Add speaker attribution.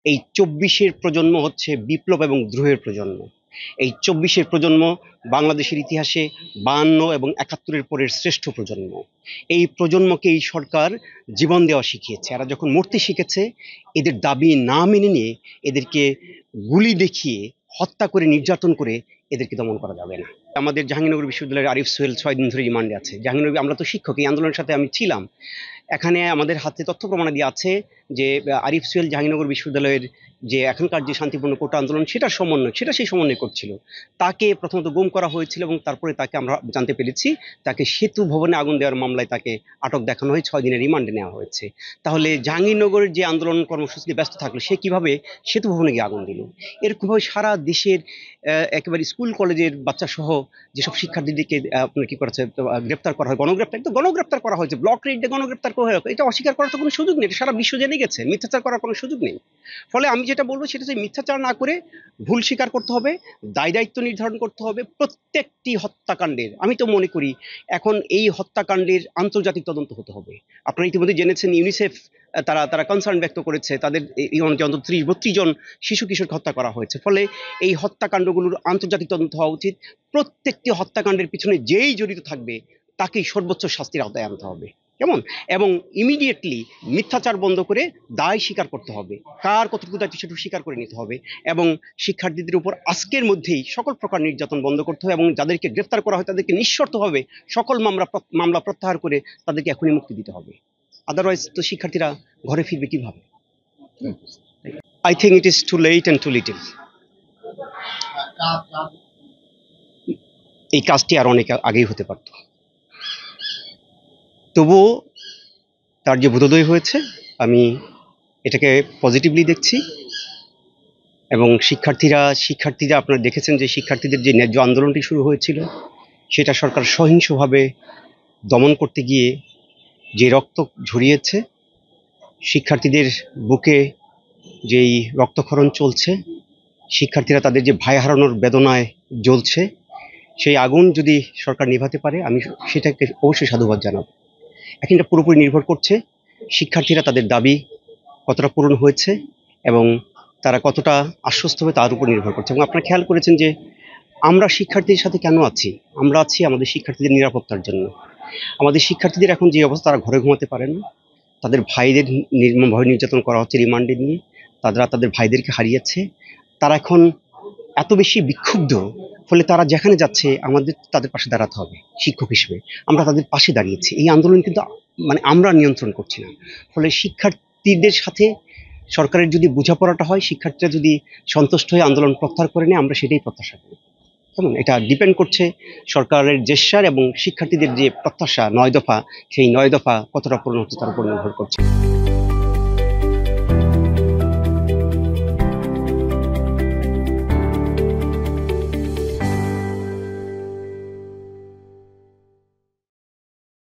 Speaker 1: এই ২৪-এর প্রজন্ম হচ্ছে বিপ্লব এবং দ্রোহের প্রজন্ম। এই ২৪-এর প্রজন্ম বাংলাদেশের ইতিহাসে ৫২ এবং ৭১-এর পরের শ্রেষ্ঠ প্রজন্ম। এই প্রজন্মকে এই সরকার জীবন দেওয়া শিখিয়েছে। এরা যখন মরতে শিখেছে, এদের দাবি না মেনে নিয়ে এদেরকে গুলি দেখিয়ে, হত্যা করে, নির্যাতন করে এদেরকে দমন করা যাবে না। আমাদের জাহাঙ্গীরনগর বিশ্ববিদ্যালয়ের আরিফ সোহেল ৬ দিন ধরে রিমান্ডে আছে। জাহাঙ্গীরনগর, আমরা তো শিক্ষক, এই আন্দোলনের সাথে আমি ছিলাম। এখানে আমাদের হাতে তথ্য প্রমাণাদি আছে যে আরিফ সোহেল জাহাঙ্গীরনগর বিশ্ববিদ্যালয়ের যে এখনকার যে শান্তিপূর্ণ কোটা আন্দোলন, সেটা সেই সমন্বয় করছিল। তাকে প্রথমত গুম করা হয়েছিল এবং তারপরে তাকে আমরা জানতে পেরেছি তাকে সেতু ভবনে আগুন দেওয়ার মামলায় তাকে আটক দেখানো হয়ে ৬ দিনের রিমান্ডে নেওয়া হয়েছে। তাহলে জাহাঙ্গীরনগরের যে আন্দোলন কর্মসূচিতে ব্যস্ত থাকলো, সে কিভাবে সেতু ভবনে গিয়ে আগুন দিল? এরকমভাবে সারা দেশের একেবারে স্কুল কলেজের বাচ্চা সহ যেসব শিক্ষার্থীদেরকে আপনার কি করেছে, গ্রেপ্তার করা হয়, গণগ্রেপ্তার করা হয়েছে, ব্লক রেড দিয়ে গণগ্রেপ্তার করা হয়। এটা অস্বীকার করার তো কোনো সুযোগ নেই, এটা সারা বিশ্ব জেনে গেছে। মিথ্যাচার করার কোনো সুযোগ নেই। ফলে আমি যেটা বলবো সেটা হচ্ছে, মিথ্যাচার না করে ভুল স্বীকার করতে হবে, দায় দায়িত্ব নির্ধারণ করতে হবে প্রত্যেকটি হত্যাকাণ্ডের। আমি তো মনে করি এখন এই হত্যাকাণ্ডের আন্তর্জাতিক তদন্ত হতে হবে। আপনারা ইতিমধ্যে জেনেছেন ইউনিসেফ তারা কনসার্ন ব্যক্ত করেছে, তাদের এই অন্তত ৩০-৩২ জন শিশু কিশোরকে হত্যা করা হয়েছে। ফলে এই হত্যাকাণ্ডগুলোর আন্তর্জাতিক তদন্ত হওয়া উচিত। প্রত্যেকটি হত্যাকাণ্ডের পিছনে যেই জড়িত থাকবে তাকেই সর্বোচ্চ শাস্তির আওতায় আনতে হবে, কেমন? এবং ইমিডিয়েটলি মিথ্যাচার বন্ধ করে দায় স্বীকার করতে হবে, কার কতটুকু দায়িত্ব সেটুকু স্বীকার করে নিতে হবে। এবং শিক্ষার্থীদের উপর আজকের মধ্যেই সকল প্রকার নির্যাতন বন্ধ করতে হবে এবং যাদেরকে গ্রেফতার করা হয় তাদেরকে নিঃশর্তভাবে সকল মামলা প্রত্যাহার করে তাদেরকে এখনই মুক্তি দিতে হবে। আদারওয়াইজ তো শিক্ষার্থীরা ঘরে ফিরবে কিভাবে? I think it is too late and too little. এই কাজটি আর অনেক আগেই হতে পারত। তবুও তার যে বোধোদয় হয়েছে, আমি এটাকে পজিটিভলি দেখছি। এবং শিক্ষার্থীরা আপনারা দেখেছেন যে শিক্ষার্থীদের যে ন্যায্য আন্দোলনটি শুরু হয়েছিল, সেটা সরকার সহিংসভাবে দমন করতে গিয়ে যে রক্ত ঝরিয়েছে, শিক্ষার্থীদের বুকে যেই রক্তক্ষরণ চলছে, শিক্ষার্থীরা তাদের যে ভাই হারানোর বেদনায় জ্বলছে, সেই আগুন যদি সরকার নেভাতে পারে, আমি সেটাকে অবশ্যই সাধুবাদ জানাবো। এখন এটা পুরোপুরি নির্ভর করছে শিক্ষার্থীরা তাদের দাবি কতটা পূরণ হয়েছে এবং তারা কতটা আশ্বস্ত হবে তার উপর নির্ভর করছে। এবং আপনারা খেয়াল করেছেন যে আমরা শিক্ষার্থীদের সাথে কেন আছি? আমরা আছি আমাদের শিক্ষার্থীদের নিরাপত্তার জন্য। আমাদের শিক্ষার্থীদের এখন যে অবস্থা, তারা ঘরে ঘুমাতে পারে না, তাদের ভাইদের নির্মমভাবে নির্যাতন করা হচ্ছে রিমান্ডে নিয়ে, তারা তাদের ভাইদেরকে হারিয়েছে, তারা এখন এত বেশি বিক্ষুব্ধ, ফলে তারা যেখানে যাচ্ছে আমাদের তাদের পাশে দাঁড়াতে হবে। শিক্ষক হিসেবে আমরা তাদের পাশে দাঁড়িয়েছি। এই আন্দোলন কিন্তু আমরা নিয়ন্ত্রণ করছি না। ফলে শিক্ষার্থীদের সাথে সরকারের যদি বোঝাপড়াটা হয়, শিক্ষার্থীরা যদি সন্তুষ্ট হয়ে আন্দোলন প্রত্যাহার করে নেয়, আমরা সেটাই প্রত্যাশা করি। কেমন? এটা ডিপেন্ড করছে সরকারের জেস্চার এবং শিক্ষার্থীদের যে প্রত্যাশা ৯ দফা, সেই ৯ দফা কতটা পূরণ হচ্ছে তার উপর নির্ভর করছে।